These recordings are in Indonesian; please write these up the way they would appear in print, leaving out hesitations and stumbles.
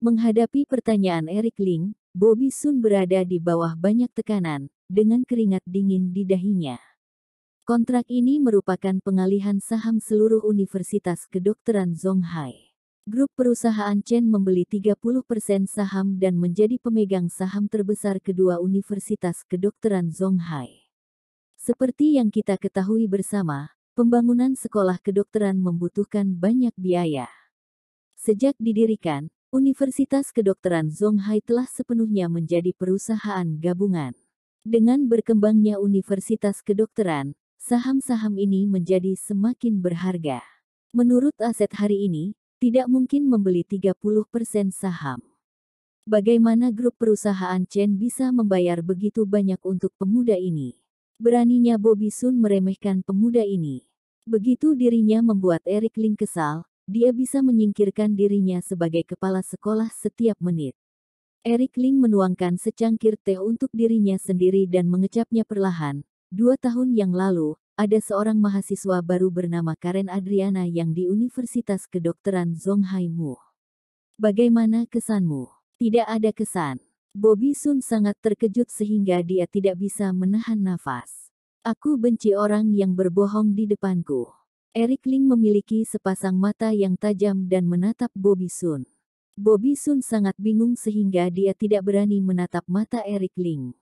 Menghadapi pertanyaan Eric Ling, Bobby Sun berada di bawah banyak tekanan, dengan keringat dingin di dahinya. Kontrak ini merupakan pengalihan saham seluruh Universitas Kedokteran Zhonghai. Grup perusahaan Chen membeli 30% saham dan menjadi pemegang saham terbesar kedua Universitas Kedokteran Zhonghai. Seperti yang kita ketahui bersama, pembangunan sekolah kedokteran membutuhkan banyak biaya. Sejak didirikan, Universitas Kedokteran Zhonghai telah sepenuhnya menjadi perusahaan gabungan. Dengan berkembangnya Universitas Kedokteran, saham-saham ini menjadi semakin berharga. Menurut aset hari ini, tidak mungkin membeli 30% saham. Bagaimana grup perusahaan Chen bisa membayar begitu banyak untuk pemuda ini? Beraninya Bobby Sun meremehkan pemuda ini. Begitu dirinya membuat Eric Ling kesal, dia bisa menyingkirkan dirinya sebagai kepala sekolah setiap menit. Eric Ling menuangkan secangkir teh untuk dirinya sendiri dan mengecapnya perlahan. 2 tahun yang lalu, ada seorang mahasiswa baru bernama Karen Adriana yang di Universitas Kedokteran Zhonghai Mu. Bagaimana kesanmu? Tidak ada kesan. Bobby Sun sangat terkejut sehingga dia tidak bisa menahan nafas. Aku benci orang yang berbohong di depanku. Eric Ling memiliki sepasang mata yang tajam dan menatap Bobby Sun. Bobby Sun sangat bingung sehingga dia tidak berani menatap mata Eric Ling.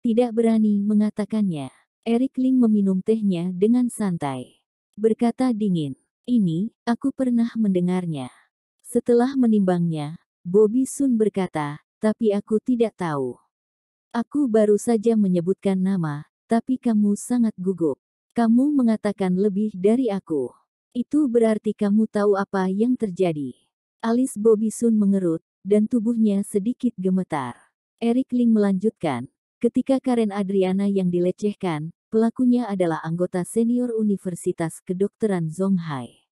Tidak berani mengatakannya. Eric Ling meminum tehnya dengan santai. Berkata dingin, "Ini, aku pernah mendengarnya." Setelah menimbangnya, Bobby Sun berkata, "Tapi aku tidak tahu. Aku baru saja menyebutkan nama, tapi kamu sangat gugup. Kamu mengatakan lebih dari aku. Itu berarti kamu tahu apa yang terjadi." Alis Bobby Sun mengerut, dan tubuhnya sedikit gemetar. Eric Ling melanjutkan, ketika Karen Adriana yang dilecehkan, pelakunya adalah anggota senior Universitas Kedokteran Zhonghai.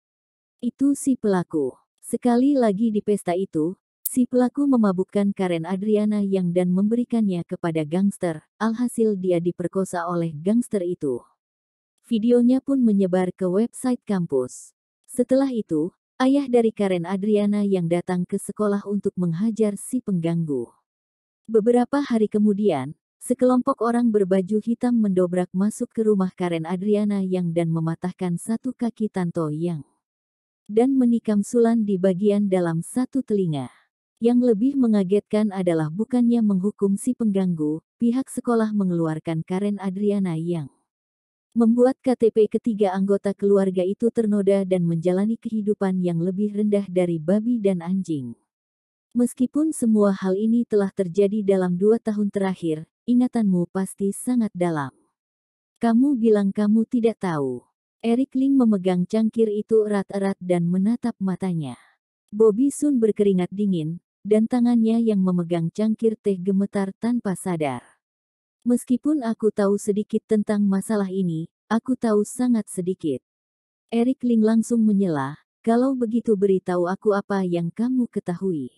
Itu si pelaku. Sekali lagi di pesta itu, si pelaku memabukkan Karen Adriana yang dan memberikannya kepada gangster, alhasil dia diperkosa oleh gangster itu. Videonya pun menyebar ke website kampus. Setelah itu, ayah dari Karen Adriana yang datang ke sekolah untuk menghajar si pengganggu. Beberapa hari kemudian, sekelompok orang berbaju hitam mendobrak masuk ke rumah Karen Adriana yang dan mematahkan satu kaki Tanto Yang. Dan menikam Sulan di bagian dalam satu telinga. Yang lebih mengagetkan adalah bukannya menghukum si pengganggu, pihak sekolah mengeluarkan Karen Adriana yang membuat KTP ketiga anggota keluarga itu ternoda dan menjalani kehidupan yang lebih rendah dari babi dan anjing. Meskipun semua hal ini telah terjadi dalam 2 tahun terakhir, ingatanmu pasti sangat dalam. Kamu bilang kamu tidak tahu. Eric Ling memegang cangkir itu erat-erat dan menatap matanya. Bobby Sun berkeringat dingin, dan tangannya yang memegang cangkir teh gemetar tanpa sadar. Meskipun aku tahu sedikit tentang masalah ini, aku tahu sangat sedikit. Eric Ling langsung menyela, kalau begitu beritahu aku apa yang kamu ketahui.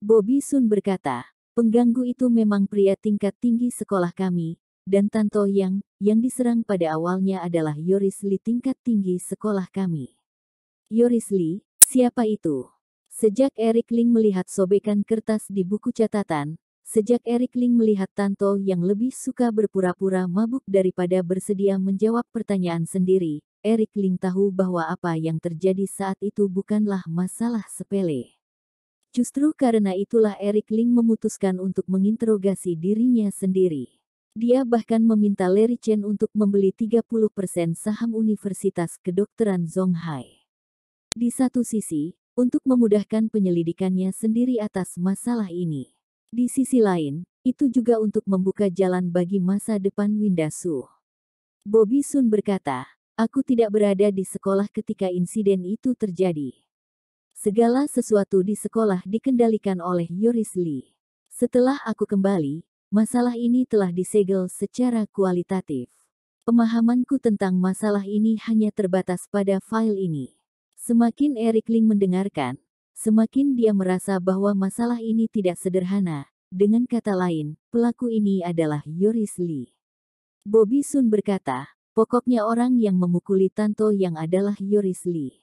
Bobby Sun berkata, pengganggu itu memang pria tingkat tinggi sekolah kami, dan Tanto yang diserang pada awalnya adalah Yoris Lee tingkat tinggi sekolah kami. Yoris Lee, siapa itu? Sejak Eric Ling melihat sobekan kertas di buku catatan, sejak Eric Ling melihat Tanto yang lebih suka berpura-pura mabuk daripada bersedia menjawab pertanyaan sendiri, Eric Ling tahu bahwa apa yang terjadi saat itu bukanlah masalah sepele. Justru karena itulah Eric Ling memutuskan untuk menginterogasi dirinya sendiri. Dia bahkan meminta Larry Chen untuk membeli 30% saham Universitas Kedokteran Zhonghai. Di satu sisi, untuk memudahkan penyelidikannya sendiri atas masalah ini. Di sisi lain, itu juga untuk membuka jalan bagi masa depan Winda Su. Bobby Sun berkata, aku tidak berada di sekolah ketika insiden itu terjadi. Segala sesuatu di sekolah dikendalikan oleh Yoris Lee. Setelah aku kembali, masalah ini telah disegel secara kualitatif. Pemahamanku tentang masalah ini hanya terbatas pada file ini. Semakin Eric Ling mendengarkan, semakin dia merasa bahwa masalah ini tidak sederhana. Dengan kata lain, pelaku ini adalah Yoris Lee. Bobby Sun berkata, pokoknya orang yang memukuli Tanto yang adalah Yoris Lee.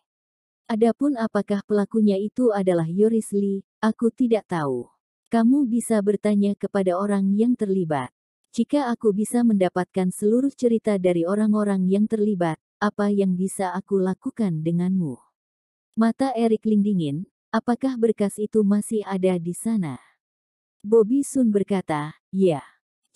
Adapun apakah pelakunya itu adalah Yoris Lee, aku tidak tahu. Kamu bisa bertanya kepada orang yang terlibat. Jika aku bisa mendapatkan seluruh cerita dari orang-orang yang terlibat, apa yang bisa aku lakukan denganmu? Mata Eric Ling dingin, apakah berkas itu masih ada di sana? Bobby Sun berkata, ya.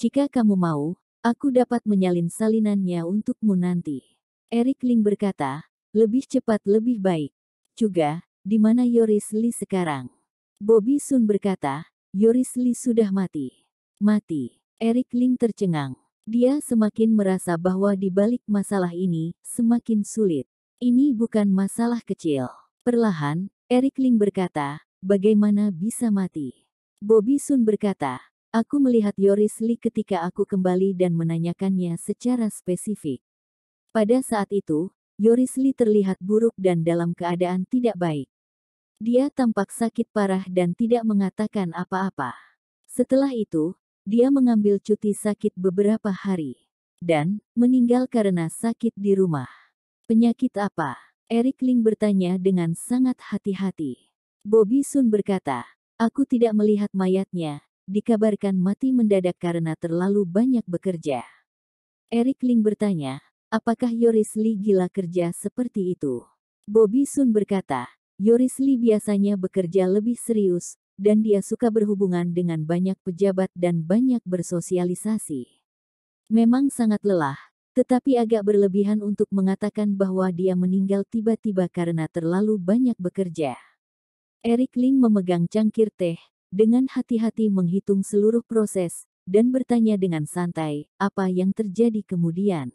Jika kamu mau, aku dapat menyalin salinannya untukmu nanti. Eric Ling berkata, lebih cepat lebih baik. Juga, di mana Yoris Lee sekarang? Bobby Sun berkata, Yoris Lee sudah mati. Mati. Eric Ling tercengang. Dia semakin merasa bahwa di balik masalah ini, semakin sulit. Ini bukan masalah kecil. Perlahan, Eric Ling berkata, bagaimana bisa mati? Bobby Sun berkata, aku melihat Yoris Lee ketika aku kembali dan menanyakannya secara spesifik. Pada saat itu, Yoris Lee terlihat buruk dan dalam keadaan tidak baik. Dia tampak sakit parah dan tidak mengatakan apa-apa. Setelah itu, dia mengambil cuti sakit beberapa hari. Dan, meninggal karena sakit di rumah. Penyakit apa? Eric Ling bertanya dengan sangat hati-hati. Bobby Sun berkata, aku tidak melihat mayatnya, dikabarkan mati mendadak karena terlalu banyak bekerja. Eric Ling bertanya, apakah Yoris Lee gila kerja seperti itu? Bobby Sun berkata, Yoris Lee biasanya bekerja lebih serius, dan dia suka berhubungan dengan banyak pejabat dan banyak bersosialisasi. Memang sangat lelah, tetapi agak berlebihan untuk mengatakan bahwa dia meninggal tiba-tiba karena terlalu banyak bekerja. Eric Ling memegang cangkir teh, dengan hati-hati menghitung seluruh proses, dan bertanya dengan santai, apa yang terjadi kemudian.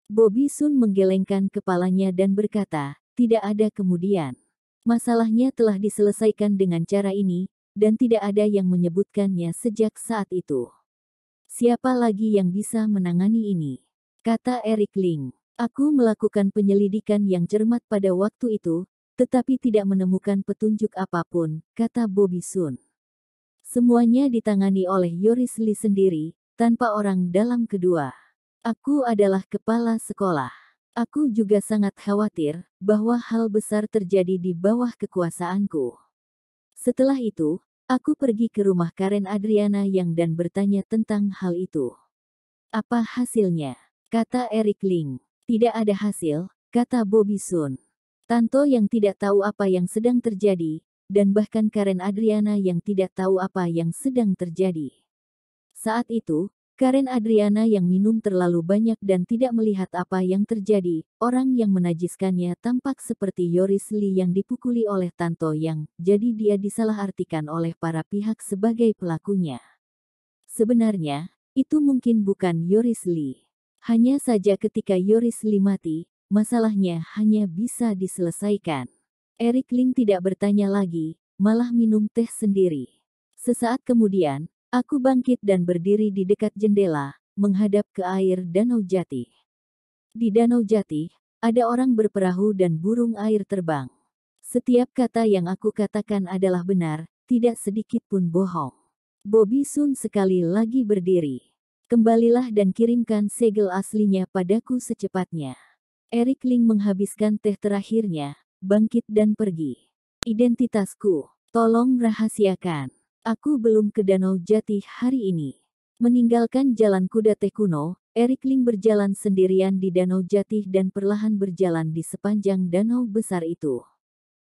Bobby Sun menggelengkan kepalanya dan berkata, tidak ada kemudian. Masalahnya telah diselesaikan dengan cara ini, dan tidak ada yang menyebutkannya sejak saat itu. Siapa lagi yang bisa menangani ini? Kata Eric Ling. Aku melakukan penyelidikan yang cermat pada waktu itu, tetapi tidak menemukan petunjuk apapun, kata Bobby Sun. Semuanya ditangani oleh Yoris Lee sendiri, tanpa orang dalam kedua. Aku adalah kepala sekolah. Aku juga sangat khawatir bahwa hal besar terjadi di bawah kekuasaanku. Setelah itu, aku pergi ke rumah Karen Adriana yang dan bertanya tentang hal itu. Apa hasilnya? Kata Eric Ling. Tidak ada hasil, kata Bobby Sun. Tanto yang tidak tahu apa yang sedang terjadi, dan bahkan Karen Adriana yang tidak tahu apa yang sedang terjadi. Saat itu, Karen Adriana yang minum terlalu banyak dan tidak melihat apa yang terjadi, orang yang menajiskannya tampak seperti Yoris Lee yang dipukuli oleh Tanto Yang, jadi dia disalahartikan oleh para pihak sebagai pelakunya. Sebenarnya, itu mungkin bukan Yoris Lee. Hanya saja ketika Yoris Lee mati, masalahnya hanya bisa diselesaikan. Eric Ling tidak bertanya lagi, malah minum teh sendiri. Sesaat kemudian, aku bangkit dan berdiri di dekat jendela, menghadap ke air Danau Jati. Di Danau Jati, ada orang berperahu dan burung air terbang. Setiap kata yang aku katakan adalah benar, tidak sedikit pun bohong. Bobby Sun sekali lagi berdiri. Kembalilah dan kirimkan segel aslinya padaku secepatnya. Eric Ling menghabiskan teh terakhirnya, bangkit dan pergi. Identitasku, tolong rahasiakan. Aku belum ke Danau Jati hari ini. Meninggalkan jalan kuda teh kuno, Eric Ling berjalan sendirian di Danau Jati dan perlahan berjalan di sepanjang danau besar itu.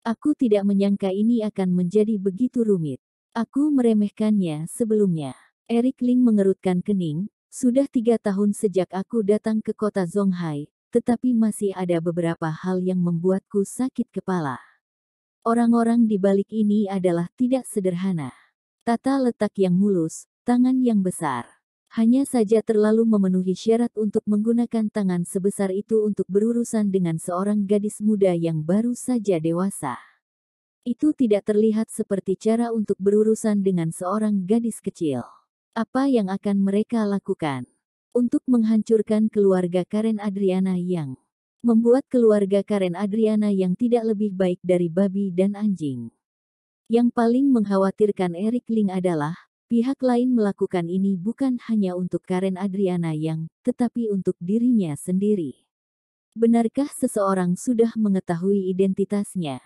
Aku tidak menyangka ini akan menjadi begitu rumit. Aku meremehkannya sebelumnya. Eric Ling mengerutkan kening, sudah 3 tahun sejak aku datang ke kota Zonghai, tetapi masih ada beberapa hal yang membuatku sakit kepala. Orang-orang di balik ini adalah tidak sederhana. Tata letak yang mulus, tangan yang besar. Hanya saja terlalu memenuhi syarat untuk menggunakan tangan sebesar itu untuk berurusan dengan seorang gadis muda yang baru saja dewasa. Itu tidak terlihat seperti cara untuk berurusan dengan seorang gadis kecil. Apa yang akan mereka lakukan? Untuk menghancurkan keluarga Karen Adriana yang membuat keluarga Karen Adriana yang tidak lebih baik dari babi dan anjing. Yang paling mengkhawatirkan Eric Ling adalah, pihak lain melakukan ini bukan hanya untuk Karen Adriana yang, tetapi untuk dirinya sendiri. Benarkah seseorang sudah mengetahui identitasnya?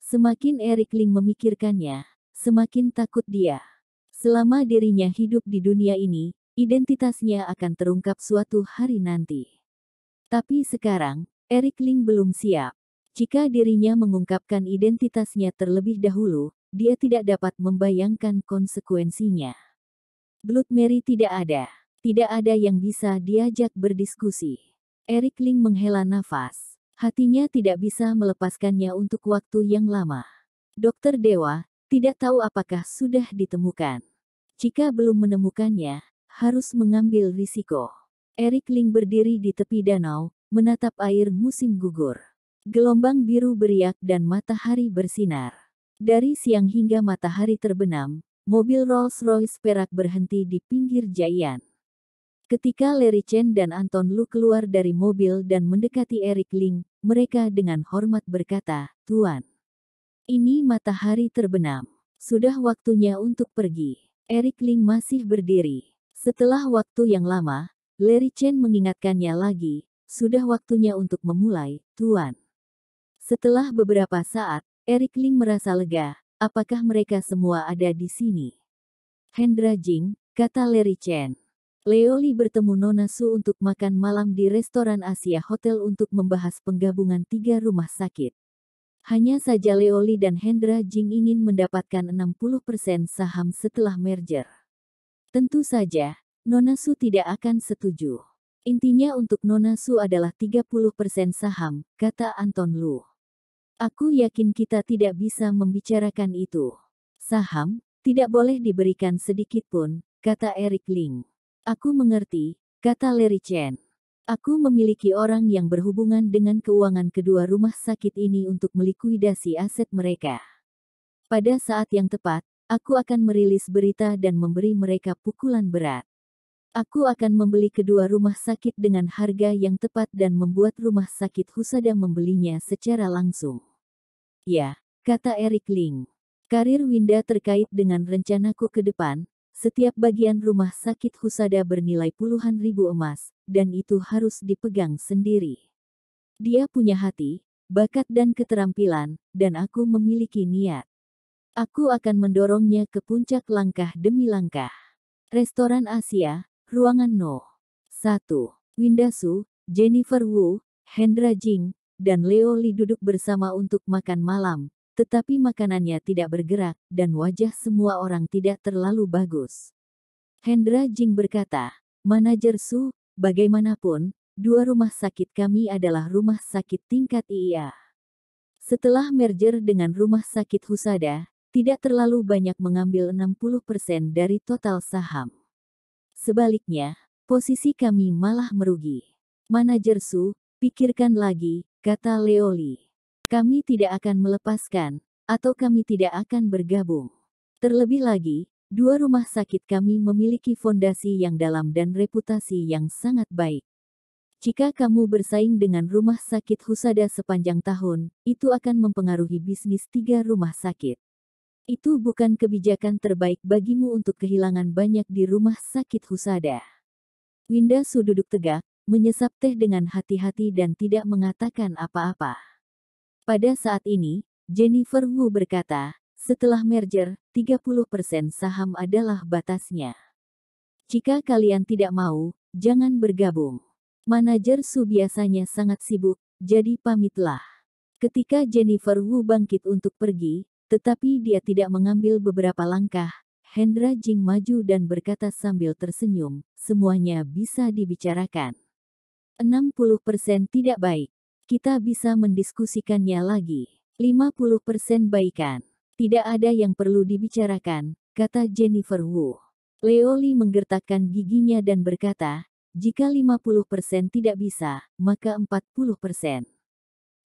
Semakin Eric Ling memikirkannya, semakin takut dia. Selama dirinya hidup di dunia ini, identitasnya akan terungkap suatu hari nanti. Tapi sekarang, Eric Ling belum siap. Jika dirinya mengungkapkan identitasnya terlebih dahulu, dia tidak dapat membayangkan konsekuensinya. Blood Mary tidak ada. Tidak ada yang bisa diajak berdiskusi. Eric Ling menghela nafas. Hatinya tidak bisa melepaskannya untuk waktu yang lama. Dokter Dewa tidak tahu apakah sudah ditemukan. Jika belum menemukannya, harus mengambil risiko. Eric Ling berdiri di tepi danau, menatap air musim gugur. Gelombang biru beriak dan matahari bersinar. Dari siang hingga matahari terbenam, mobil Rolls-Royce perak berhenti di pinggir Jaian. Ketika Larry Chen dan Anton Lu keluar dari mobil dan mendekati Eric Ling, mereka dengan hormat berkata, "Tuan, ini matahari terbenam. Sudah waktunya untuk pergi." Eric Ling masih berdiri. Setelah waktu yang lama, Larry Chen mengingatkannya lagi, "Sudah waktunya untuk memulai, Tuan." Setelah beberapa saat, Eric Ling merasa lega. Apakah mereka semua ada di sini? "Hendra Jing," kata Larry Chen. Leo Li bertemu Nona Su untuk makan malam di restoran Asia Hotel untuk membahas penggabungan 3 rumah sakit. Hanya saja Leo Li dan Hendra Jing ingin mendapatkan 60% saham setelah merger. Tentu saja, Nona Su tidak akan setuju. Intinya untuk Nona Su adalah 30% saham, kata Anton Lu. "Aku yakin kita tidak bisa membicarakan itu. Saham, tidak boleh diberikan sedikit pun," kata Eric Ling. "Aku mengerti," kata Larry Chen. "Aku memiliki orang yang berhubungan dengan keuangan kedua rumah sakit ini untuk melikuidasi aset mereka. Pada saat yang tepat, aku akan merilis berita dan memberi mereka pukulan berat. Aku akan membeli kedua rumah sakit dengan harga yang tepat dan membuat rumah sakit Husada membelinya secara langsung." "Ya," kata Eric Ling. "Karir Winda terkait dengan rencanaku ke depan. Setiap bagian rumah sakit Husada bernilai puluhan ribu emas, dan itu harus dipegang sendiri. Dia punya hati, bakat dan keterampilan, dan aku memiliki niat. Aku akan mendorongnya ke puncak langkah demi langkah." Restoran Asia, ruangan No. 1. Winda Su, Jennifer Wu, Hendra Jing, dan Leo Li duduk bersama untuk makan malam, tetapi makanannya tidak bergerak, dan wajah semua orang tidak terlalu bagus. Hendra Jing berkata, "Manajer Su, bagaimanapun, 2 rumah sakit kami adalah rumah sakit tingkat IA. Setelah merger dengan rumah sakit Husada, tidak terlalu banyak mengambil 60% dari total saham. Sebaliknya, posisi kami malah merugi. Manajer Su, pikirkan lagi," kata Leo Li. "Kami tidak akan melepaskan, atau kami tidak akan bergabung. Terlebih lagi, 2 rumah sakit kami memiliki fondasi yang dalam dan reputasi yang sangat baik. Jika kamu bersaing dengan rumah sakit Husada sepanjang tahun, itu akan mempengaruhi bisnis 3 rumah sakit. Itu bukan kebijakan terbaik bagimu untuk kehilangan banyak di rumah sakit Husada." Winda Su duduk tegak, menyesap teh dengan hati-hati dan tidak mengatakan apa-apa. Pada saat ini, Jennifer Wu berkata, "Setelah merger, 30% saham adalah batasnya. Jika kalian tidak mau, jangan bergabung." Manajer Su biasanya sangat sibuk, jadi pamitlah. Ketika Jennifer Wu bangkit untuk pergi, tetapi dia tidak mengambil beberapa langkah, Hendra Jing maju dan berkata sambil tersenyum, "Semuanya bisa dibicarakan. 60% tidak baik. Kita bisa mendiskusikannya lagi. 50% baikan. Tidak ada yang perlu dibicarakan," kata Jennifer Wu. Leo Li menggertakkan giginya dan berkata, "Jika 50% tidak bisa, maka 40%.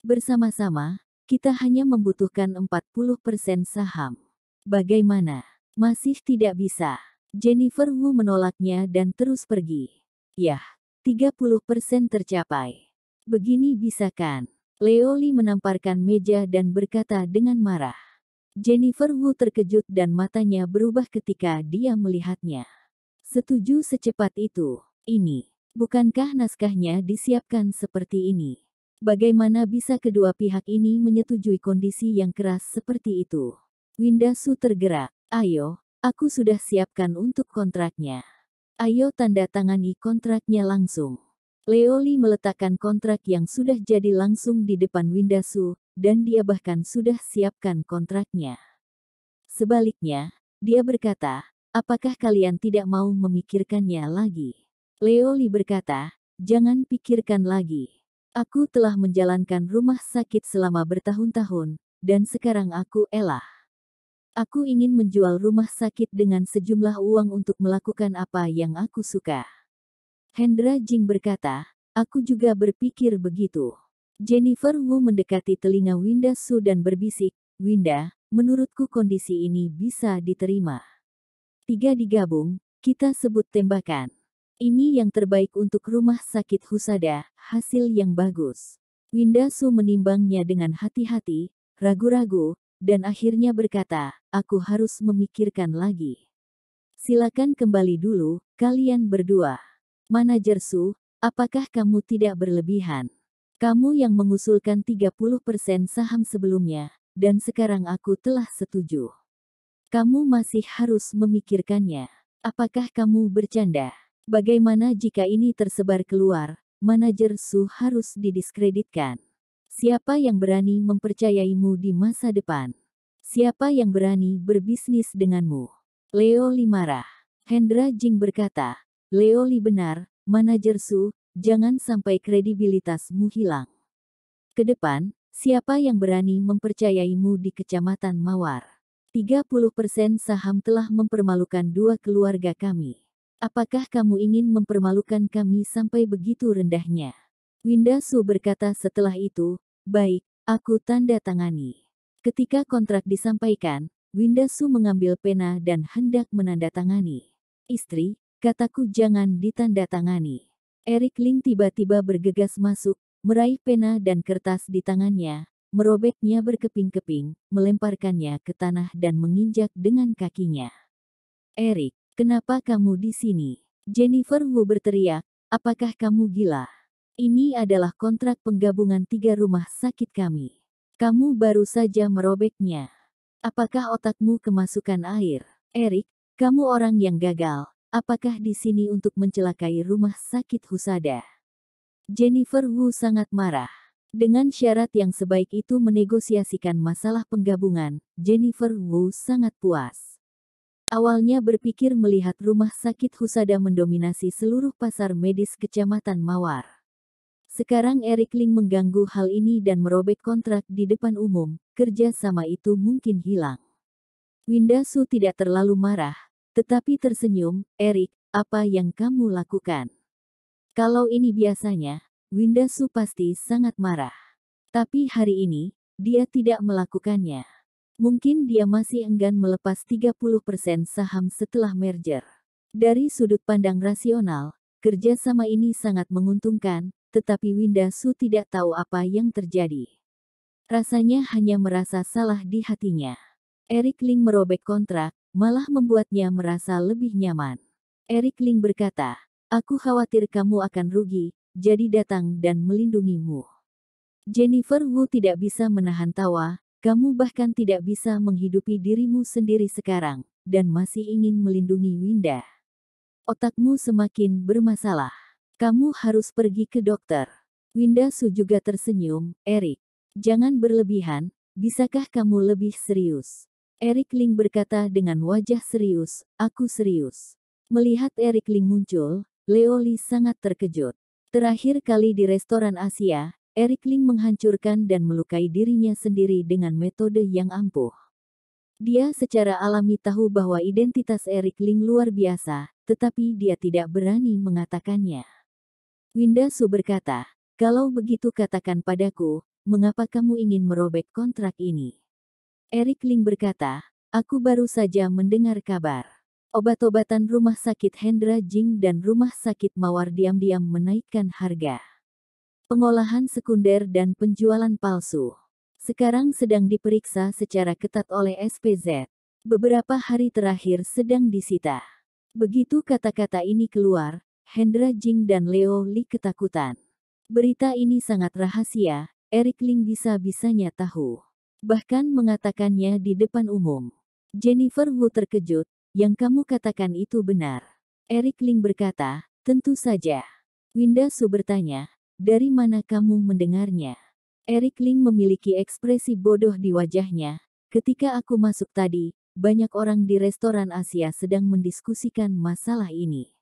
Bersama-sama, kita hanya membutuhkan 40% saham. Bagaimana? Masih tidak bisa?" Jennifer Wu menolaknya dan terus pergi. "Yah, 30% tercapai. Begini bisa kan?" Leo Li menamparkan meja dan berkata dengan marah. Jennifer Wu terkejut dan matanya berubah ketika dia melihatnya. "Setuju secepat itu? Ini, bukankah naskahnya disiapkan seperti ini?" Bagaimana bisa kedua pihak ini menyetujui kondisi yang keras seperti itu? Winda Su tergerak. Ayo, aku sudah siapkan untuk kontraknya. Ayo tanda tangani kontraknya langsung. Leo Li meletakkan kontrak yang sudah jadi langsung di depan Winda Su, dan dia bahkan sudah siapkan kontraknya. Sebaliknya, dia berkata, apakah kalian tidak mau memikirkannya lagi? Leo Li berkata, jangan pikirkan lagi. Aku telah menjalankan rumah sakit selama bertahun-tahun, dan sekarang aku elah. Aku ingin menjual rumah sakit dengan sejumlah uang untuk melakukan apa yang aku suka. Hendra Jing berkata, aku juga berpikir begitu. Jennifer Wu mendekati telinga Winda Su dan berbisik, Winda, menurutku kondisi ini bisa diterima. 3 digabung, kita sebut tembakan. Ini yang terbaik untuk rumah sakit Husada, hasil yang bagus. Winda Su menimbangnya dengan hati-hati, ragu-ragu, dan akhirnya berkata, aku harus memikirkan lagi. Silakan kembali dulu, kalian berdua. Manajer Su, apakah kamu tidak berlebihan? Kamu yang mengusulkan 30% saham sebelumnya, dan sekarang aku telah setuju. Kamu masih harus memikirkannya. Apakah kamu bercanda? Bagaimana jika ini tersebar keluar, manajer Su harus didiskreditkan. Siapa yang berani mempercayaimu di masa depan? Siapa yang berani berbisnis denganmu? Leo Li marah. Hendra Jing berkata, Leo Li benar, manajer Su, jangan sampai kredibilitasmu hilang. Kedepan, siapa yang berani mempercayaimu di Kecamatan Mawar? 30% saham telah mempermalukan 2 keluarga kami. Apakah kamu ingin mempermalukan kami sampai begitu rendahnya? Winda Su berkata setelah itu, baik, aku tanda tangani. Ketika kontrak disampaikan, Winda Su mengambil pena dan hendak menandatangani. Istri, kataku jangan ditandatangani. Eric Ling tiba-tiba bergegas masuk, meraih pena dan kertas di tangannya, merobeknya berkeping-keping, melemparkannya ke tanah dan menginjak dengan kakinya. Eric, kenapa kamu di sini? Jennifer Wu berteriak, apakah kamu gila? Ini adalah kontrak penggabungan 3 rumah sakit kami. Kamu baru saja merobeknya. Apakah otakmu kemasukan air? Eric, kamu orang yang gagal. Apakah di sini untuk mencelakai rumah sakit Husada? Jennifer Wu sangat marah. Dengan syarat yang sebaik itu menegosiasikan masalah penggabungan, Jennifer Wu sangat puas. Awalnya berpikir melihat rumah sakit Husada mendominasi seluruh pasar medis Kecamatan Mawar. Sekarang Eric Ling mengganggu hal ini dan merobek kontrak di depan umum, kerja sama itu mungkin hilang. Winda Su tidak terlalu marah, tetapi tersenyum, Eric, apa yang kamu lakukan? Kalau ini biasanya, Winda Su pasti sangat marah. Tapi hari ini, dia tidak melakukannya. Mungkin dia masih enggan melepas 30% saham setelah merger. Dari sudut pandang rasional, kerjasama ini sangat menguntungkan, tetapi Winda Su tidak tahu apa yang terjadi. Rasanya hanya merasa salah di hatinya. Eric Ling merobek kontrak, malah membuatnya merasa lebih nyaman. Eric Ling berkata, aku khawatir kamu akan rugi, jadi datang dan melindungimu. Jennifer Wu tidak bisa menahan tawa, kamu bahkan tidak bisa menghidupi dirimu sendiri sekarang, dan masih ingin melindungi Winda. Otakmu semakin bermasalah. Kamu harus pergi ke dokter. Winda Su juga tersenyum, Eric. Jangan berlebihan, bisakah kamu lebih serius? Eric Ling berkata dengan wajah serius, aku serius. Melihat Eric Ling muncul, Leo Li sangat terkejut. Terakhir kali di restoran Asia, Eric Ling menghancurkan dan melukai dirinya sendiri dengan metode yang ampuh. Dia secara alami tahu bahwa identitas Eric Ling luar biasa, tetapi dia tidak berani mengatakannya. Winda Su berkata, kalau begitu katakan padaku, mengapa kamu ingin merobek kontrak ini? Eric Ling berkata, aku baru saja mendengar kabar. Obat-obatan rumah sakit Hendra Jing dan rumah sakit Mawar diam-diam menaikkan harga. Pengolahan sekunder dan penjualan palsu sekarang sedang diperiksa secara ketat oleh SPZ. Beberapa hari terakhir sedang disita. Begitu kata-kata ini keluar, Hendra Jing dan Leo Li ketakutan. Berita ini sangat rahasia, Eric Ling bisa-bisanya tahu. Bahkan mengatakannya di depan umum. Jennifer Wu terkejut, yang kamu katakan itu benar. Eric Ling berkata, tentu saja. Winda Su bertanya, dari mana kamu mendengarnya? Eric Ling memiliki ekspresi bodoh di wajahnya. Ketika aku masuk tadi, banyak orang di restoran Asia sedang mendiskusikan masalah ini.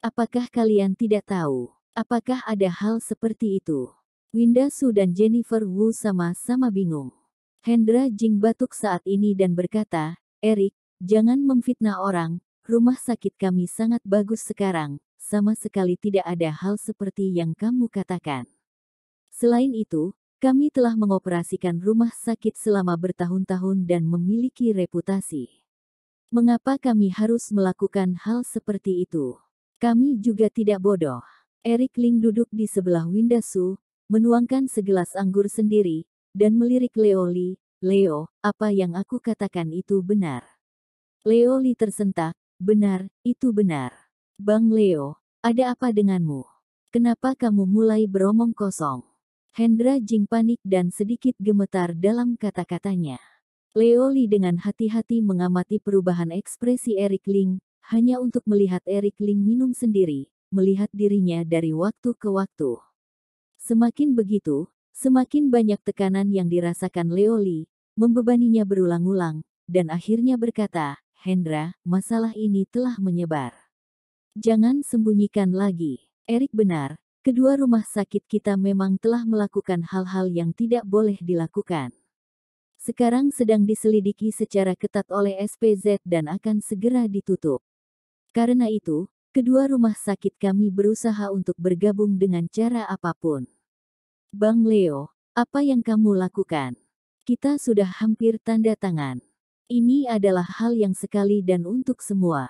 Apakah kalian tidak tahu? Apakah ada hal seperti itu? Winda Su dan Jennifer Wu sama-sama bingung. Hendra Jing batuk saat ini dan berkata, Eric, jangan memfitnah orang, rumah sakit kami sangat bagus sekarang, sama sekali tidak ada hal seperti yang kamu katakan. Selain itu, kami telah mengoperasikan rumah sakit selama bertahun-tahun dan memiliki reputasi. Mengapa kami harus melakukan hal seperti itu? Kami juga tidak bodoh. Eric Ling duduk di sebelah Winda Su, menuangkan segelas anggur sendiri, dan melirik Leo Li. Leo, apa yang aku katakan itu benar. Leo Li tersentak, benar, itu benar. Bang Leo, ada apa denganmu? Kenapa kamu mulai beromong kosong? Hendra Jing panik dan sedikit gemetar dalam kata-katanya. Leo Li dengan hati-hati mengamati perubahan ekspresi Eric Ling, hanya untuk melihat Eric Ling minum sendiri, melihat dirinya dari waktu ke waktu. Semakin begitu, semakin banyak tekanan yang dirasakan Leo Li, membebaninya berulang-ulang, dan akhirnya berkata, Hendra, masalah ini telah menyebar. Jangan sembunyikan lagi. Eric benar, kedua rumah sakit kita memang telah melakukan hal-hal yang tidak boleh dilakukan. Sekarang sedang diselidiki secara ketat oleh SPZ dan akan segera ditutup. Karena itu, kedua rumah sakit kami berusaha untuk bergabung dengan cara apapun. Bang Leo, apa yang kamu lakukan? Kita sudah hampir tanda tangan. Ini adalah hal yang sekali dan untuk semua.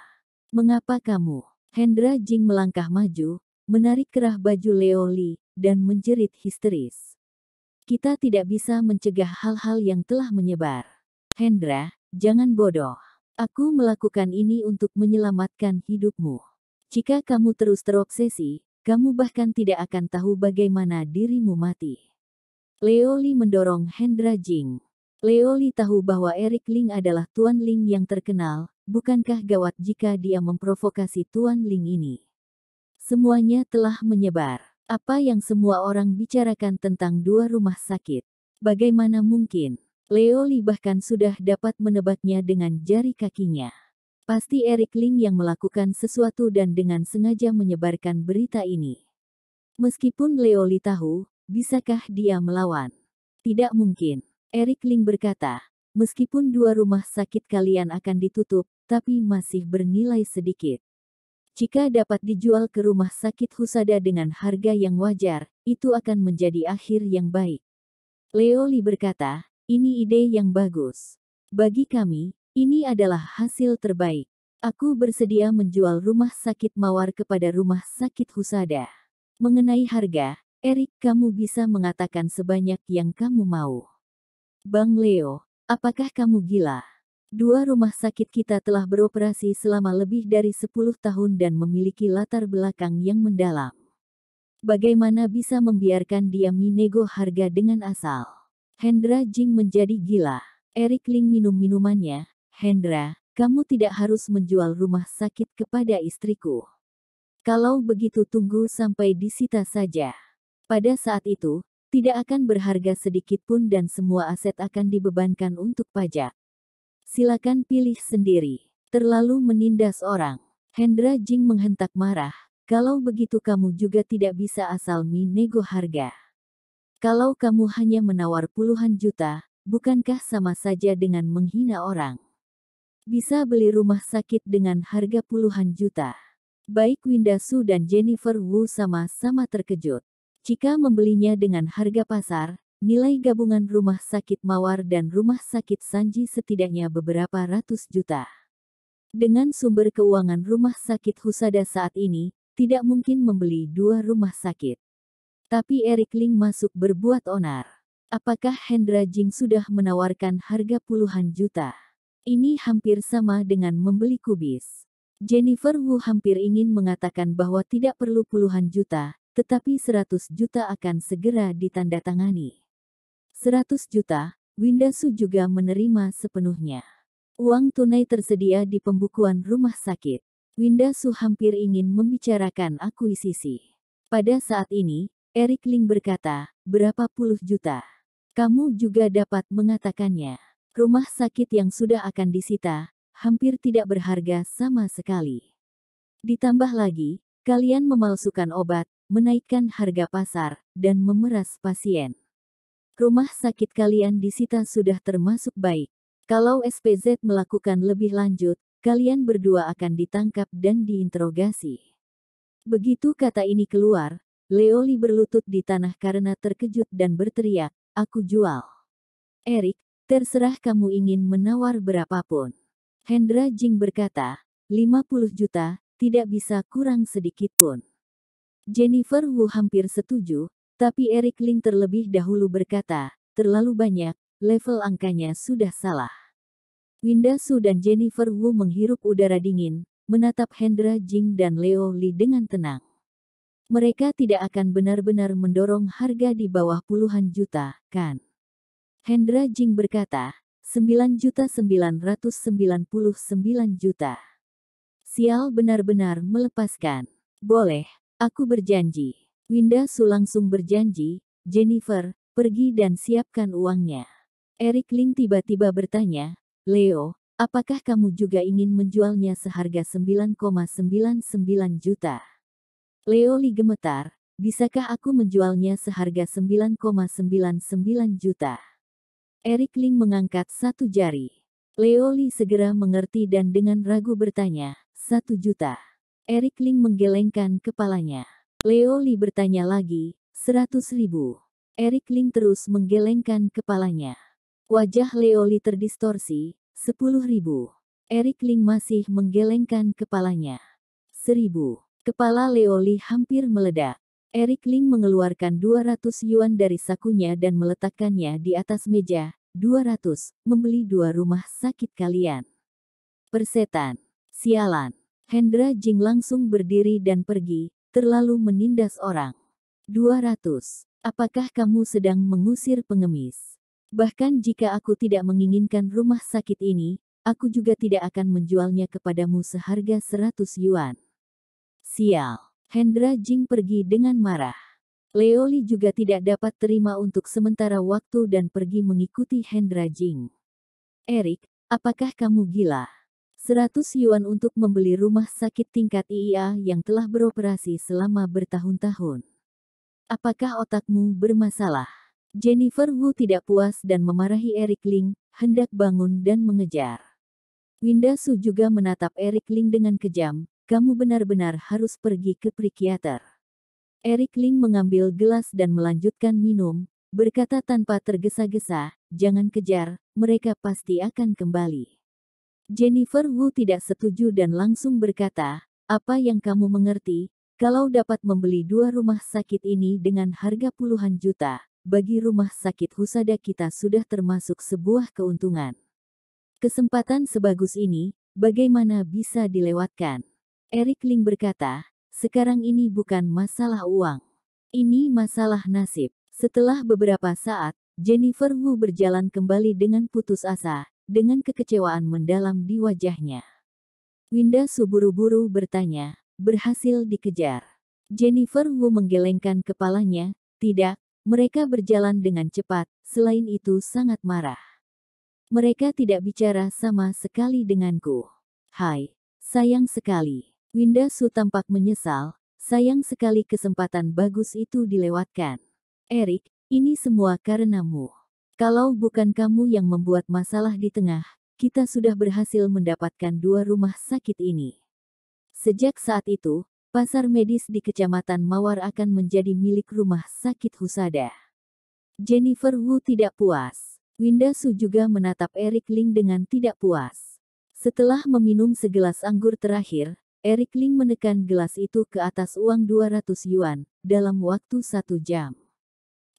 Mengapa kamu? Hendra Jing melangkah maju, menarik kerah baju Leo Li, dan menjerit histeris. Kita tidak bisa mencegah hal-hal yang telah menyebar. Hendra, jangan bodoh. Aku melakukan ini untuk menyelamatkan hidupmu. Jika kamu terus terobsesi, kamu bahkan tidak akan tahu bagaimana dirimu mati. Leo Li mendorong Hendra Jing. Leo Li tahu bahwa Eric Ling adalah Tuan Ling yang terkenal, bukankah gawat jika dia memprovokasi Tuan Ling ini? Semuanya telah menyebar. Apa yang semua orang bicarakan tentang dua rumah sakit? Bagaimana mungkin? Leo Li bahkan sudah dapat menebaknya dengan jari kakinya. Pasti Eric Ling yang melakukan sesuatu dan dengan sengaja menyebarkan berita ini. Meskipun Leo Li tahu, bisakah dia melawan? Tidak mungkin. Eric Ling berkata, meskipun dua rumah sakit kalian akan ditutup, tapi masih bernilai sedikit. Jika dapat dijual ke rumah sakit Husada dengan harga yang wajar, itu akan menjadi akhir yang baik. Leo Li berkata, ini ide yang bagus. Bagi kami, ini adalah hasil terbaik. Aku bersedia menjual rumah sakit Mawar kepada rumah sakit Husada. Mengenai harga, Eric, kamu bisa mengatakan sebanyak yang kamu mau. Bang Leo, apakah kamu gila? Dua rumah sakit kita telah beroperasi selama lebih dari 10 tahun dan memiliki latar belakang yang mendalam. Bagaimana bisa membiarkan dia menego harga dengan asal? Hendra Jing menjadi gila. Eric Ling minum minumannya. Hendra, kamu tidak harus menjual rumah sakit kepada istriku. Kalau begitu tunggu sampai disita saja. Pada saat itu, tidak akan berharga sedikit pun dan semua aset akan dibebankan untuk pajak. Silakan pilih sendiri. Terlalu menindas orang. Hendra Jing menghentak marah. Kalau begitu kamu juga tidak bisa asal menego harga. Kalau kamu hanya menawar puluhan juta, bukankah sama saja dengan menghina orang? Bisa beli rumah sakit dengan harga puluhan juta. Baik Winda Su dan Jennifer Wu sama-sama terkejut. Jika membelinya dengan harga pasar, nilai gabungan rumah sakit Mawar dan rumah sakit Sanji setidaknya beberapa ratus juta. Dengan sumber keuangan rumah sakit Husada saat ini, tidak mungkin membeli dua rumah sakit. Tapi Eric Ling masuk berbuat onar. Apakah Hendra Jing sudah menawarkan harga puluhan juta? Ini hampir sama dengan membeli kubis. Jennifer Wu hampir ingin mengatakan bahwa tidak perlu puluhan juta, tetapi 100 juta akan segera ditandatangani. 100 juta, Winda Su juga menerima sepenuhnya. Uang tunai tersedia di pembukuan rumah sakit. Winda Su hampir ingin membicarakan akuisisi. Pada saat ini, Eric Ling berkata, berapa puluh juta. Kamu juga dapat mengatakannya. Rumah sakit yang sudah akan disita, hampir tidak berharga sama sekali. Ditambah lagi, kalian memalsukan obat, menaikkan harga pasar, dan memeras pasien. Rumah sakit kalian disita sudah termasuk baik. Kalau SPZ melakukan lebih lanjut, kalian berdua akan ditangkap dan diinterogasi. Begitu kata ini keluar, Leo Lee berlutut di tanah karena terkejut dan berteriak, aku jual. Eric, terserah kamu ingin menawar berapapun. Hendra Jing berkata, 50 juta, tidak bisa kurang sedikit pun. Jennifer Wu hampir setuju, tapi Eric Ling terlebih dahulu berkata, terlalu banyak, level angkanya sudah salah. Winda Su dan Jennifer Wu menghirup udara dingin, menatap Hendra Jing dan Leo Lee dengan tenang. Mereka tidak akan benar-benar mendorong harga di bawah puluhan juta, kan? Hendra Jing berkata, 9.999 juta. Sial benar-benar melepaskan. Boleh, aku berjanji. Winda Su langsung berjanji, Jennifer, pergi dan siapkan uangnya. Eric Ling tiba-tiba bertanya, Leo, apakah kamu juga ingin menjualnya seharga 9,99 juta? Leo Lee gemetar, bisakah aku menjualnya seharga 9,99 juta? Eric Ling mengangkat satu jari. Leo Lee segera mengerti dan dengan ragu bertanya, 1 juta. Eric Ling menggelengkan kepalanya. Leo Lee bertanya lagi, 100.000. Eric Ling terus menggelengkan kepalanya. Wajah Leo Lee terdistorsi, 10.000. Eric Ling masih menggelengkan kepalanya. 1.000. Kepala Leo Lee hampir meledak. Eric Ling mengeluarkan 200 yuan dari sakunya dan meletakkannya di atas meja. 200, membeli 2 rumah sakit kalian. Persetan. Sialan. Hendra Jing langsung berdiri dan pergi. Terlalu menindas orang. 200. Apakah kamu sedang mengusir pengemis? Bahkan jika aku tidak menginginkan rumah sakit ini, aku juga tidak akan menjualnya kepadamu seharga 100 yuan. Sial. Hendra Jing pergi dengan marah. Leo Lee juga tidak dapat terima untuk sementara waktu dan pergi mengikuti Hendra Jing. Eric, apakah kamu gila? 100 yuan untuk membeli rumah sakit tingkat IA yang telah beroperasi selama bertahun-tahun. Apakah otakmu bermasalah? Jennifer Wu tidak puas dan memarahi Eric Ling, hendak bangun dan mengejar. Winda Su juga menatap Eric Ling dengan kejam, kamu benar-benar harus pergi ke psikiater. Eric Ling mengambil gelas dan melanjutkan minum, berkata tanpa tergesa-gesa, jangan kejar, mereka pasti akan kembali. Jennifer Wu tidak setuju dan langsung berkata, apa yang kamu mengerti, kalau dapat membeli 2 rumah sakit ini dengan harga puluhan juta, bagi rumah sakit Husada kita sudah termasuk sebuah keuntungan. Kesempatan sebagus ini, bagaimana bisa dilewatkan? Eric Ling berkata, sekarang ini bukan masalah uang. Ini masalah nasib. Setelah beberapa saat, Jennifer Wu berjalan kembali dengan putus asa, dengan kekecewaan mendalam di wajahnya. Winda Su buru-buru bertanya, berhasil dikejar. Jennifer Wu menggelengkan kepalanya, tidak, mereka berjalan dengan cepat, selain itu sangat marah. Mereka tidak bicara sama sekali denganku. Hai, sayang sekali. Winda Su tampak menyesal, sayang sekali kesempatan bagus itu dilewatkan. Eric, ini semua karenamu. Kalau bukan kamu yang membuat masalah di tengah, kita sudah berhasil mendapatkan 2 rumah sakit ini. Sejak saat itu, pasar medis di Kecamatan Mawar akan menjadi milik rumah sakit Husada. Jennifer Wu tidak puas. Winda Su juga menatap Eric Ling dengan tidak puas. Setelah meminum segelas anggur terakhir, Eric Ling menekan gelas itu ke atas uang 200 yuan, dalam waktu 1 jam.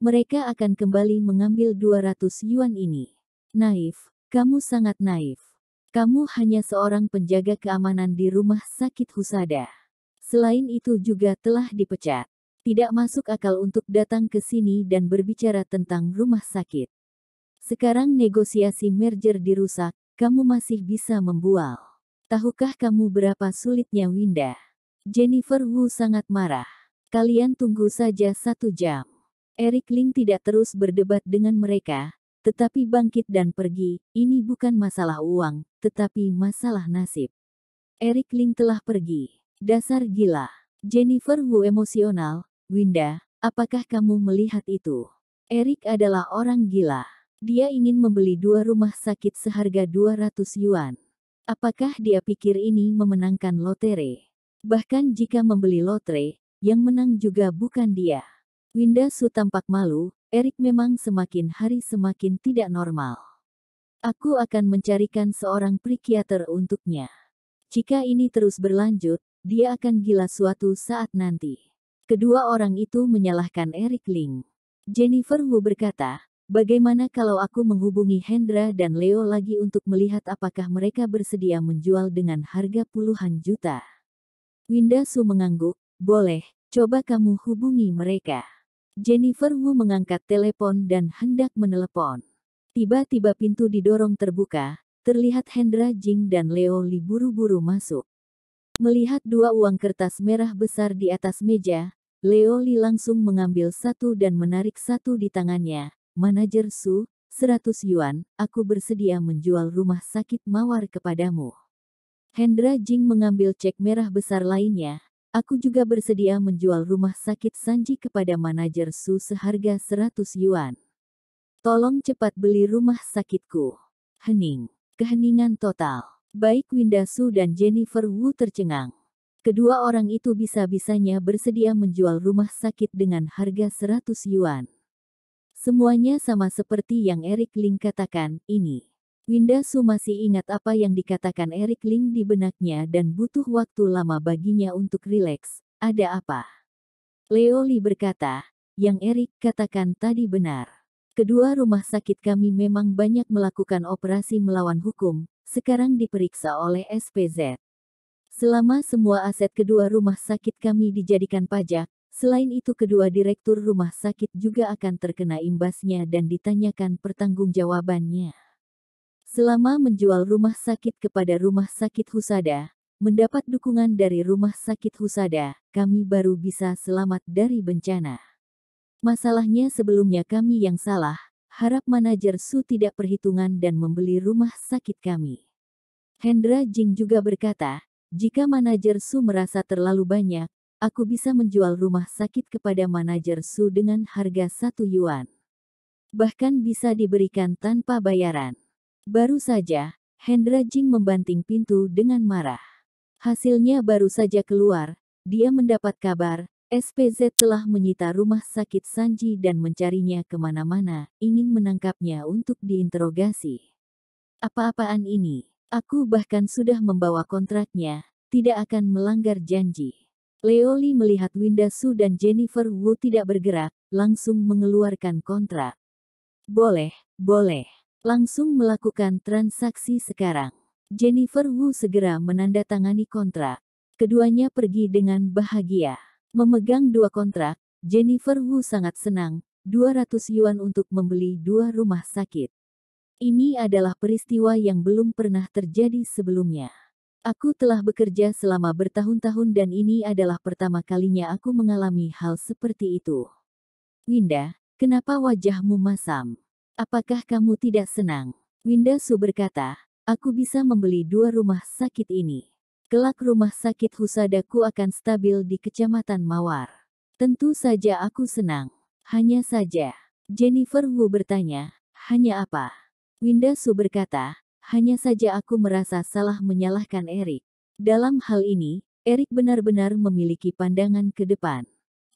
Mereka akan kembali mengambil 200 yuan ini. Naif, kamu sangat naif. Kamu hanya seorang penjaga keamanan di rumah sakit Husada. Selain itu juga telah dipecat. Tidak masuk akal untuk datang ke sini dan berbicara tentang rumah sakit. Sekarang negosiasi merger dirusak, kamu masih bisa membual. Tahukah kamu berapa sulitnya Winda? Jennifer Wu sangat marah. Kalian tunggu saja 1 jam. Eric Ling tidak terus berdebat dengan mereka, tetapi bangkit dan pergi. Ini bukan masalah uang, tetapi masalah nasib. Eric Ling telah pergi. Dasar gila. Jennifer Wu emosional. Winda, apakah kamu melihat itu? Eric adalah orang gila. Dia ingin membeli 2 rumah sakit seharga 200 yuan. Apakah dia pikir ini memenangkan lotre? Bahkan jika membeli lotre, yang menang juga bukan dia. Winda Su tampak malu. Eric memang semakin hari semakin tidak normal. Aku akan mencarikan seorang psikiater untuknya. Jika ini terus berlanjut, dia akan gila suatu saat nanti. Kedua orang itu menyalahkan Eric Ling. Jennifer Wu berkata, bagaimana kalau aku menghubungi Hendra dan Leo lagi untuk melihat apakah mereka bersedia menjual dengan harga puluhan juta? Winda Su mengangguk, boleh, coba kamu hubungi mereka. Jennifer Wu mengangkat telepon dan hendak menelepon. Tiba-tiba pintu didorong terbuka, terlihat Hendra Jing dan Leo Li buru-buru masuk. Melihat 2 uang kertas merah besar di atas meja, Leo Li langsung mengambil satu dan menarik satu di tangannya. Manajer Su, 100 yuan, aku bersedia menjual rumah sakit Mawar kepadamu. Hendra Jing mengambil cek merah besar lainnya. Aku juga bersedia menjual rumah sakit Sanji kepada manajer Su seharga 100 yuan. Tolong cepat beli rumah sakitku. Hening. Keheningan total. Baik Winda Su dan Jennifer Wu tercengang. Kedua orang itu bisa-bisanya bersedia menjual rumah sakit dengan harga 100 yuan. Semuanya sama seperti yang Eric Ling katakan, ini. Winda Su masih ingat apa yang dikatakan Eric Ling di benaknya dan butuh waktu lama baginya untuk rileks. Ada apa? Leo Li berkata, yang Eric katakan tadi benar. Kedua rumah sakit kami memang banyak melakukan operasi melawan hukum, sekarang diperiksa oleh SPZ. Selama semua aset kedua rumah sakit kami dijadikan pajak, selain itu kedua direktur rumah sakit juga akan terkena imbasnya dan ditanyakan pertanggungjawabannya. Selama menjual rumah sakit kepada rumah sakit Husada, mendapat dukungan dari rumah sakit Husada, kami baru bisa selamat dari bencana. Masalahnya sebelumnya kami yang salah, harap manajer Su tidak perhitungan dan membeli rumah sakit kami. Hendra Jing juga berkata, jika manajer Su merasa terlalu banyak, aku bisa menjual rumah sakit kepada manajer Su dengan harga 1 yuan. Bahkan bisa diberikan tanpa bayaran. Baru saja, Hendra Jing membanting pintu dengan marah. Hasilnya baru saja keluar, dia mendapat kabar, SPZ telah menyita rumah sakit Sanji dan mencarinya kemana-mana, ingin menangkapnya untuk diinterogasi. Apa-apaan ini? Aku bahkan sudah membawa kontraknya, tidak akan melanggar janji. Leo Li melihat Winda Su dan Jennifer Wu tidak bergerak, langsung mengeluarkan kontrak. Boleh, boleh. Langsung melakukan transaksi sekarang. Jennifer Wu segera menandatangani kontrak. Keduanya pergi dengan bahagia. Memegang 2 kontrak, Jennifer Wu sangat senang, 200 yuan untuk membeli 2 rumah sakit. Ini adalah peristiwa yang belum pernah terjadi sebelumnya. Aku telah bekerja selama bertahun-tahun dan ini adalah pertama kalinya aku mengalami hal seperti itu. Winda, kenapa wajahmu masam? Apakah kamu tidak senang? Winda Su berkata, aku bisa membeli 2 rumah sakit ini. Kelak rumah sakit Husadaku akan stabil di Kecamatan Mawar. Tentu saja aku senang. Hanya saja. Jennifer Wu bertanya, hanya apa? Winda Su berkata, hanya saja aku merasa salah menyalahkan Eric. Dalam hal ini, Eric benar-benar memiliki pandangan ke depan.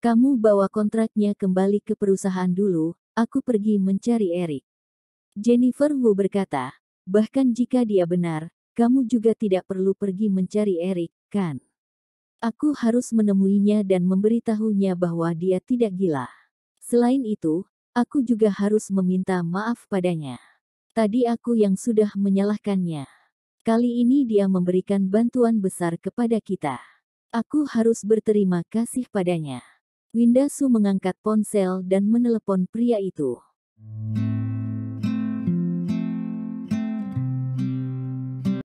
Kamu bawa kontraknya kembali ke perusahaan dulu, aku pergi mencari Eric. Jennifer Wu berkata, bahkan jika dia benar, kamu juga tidak perlu pergi mencari Eric, kan? Aku harus menemuinya dan memberitahunya bahwa dia tidak gila. Selain itu, aku juga harus meminta maaf padanya. Tadi aku yang sudah menyalahkannya. Kali ini dia memberikan bantuan besar kepada kita. Aku harus berterima kasih padanya. Winda Su mengangkat ponsel dan menelepon pria itu.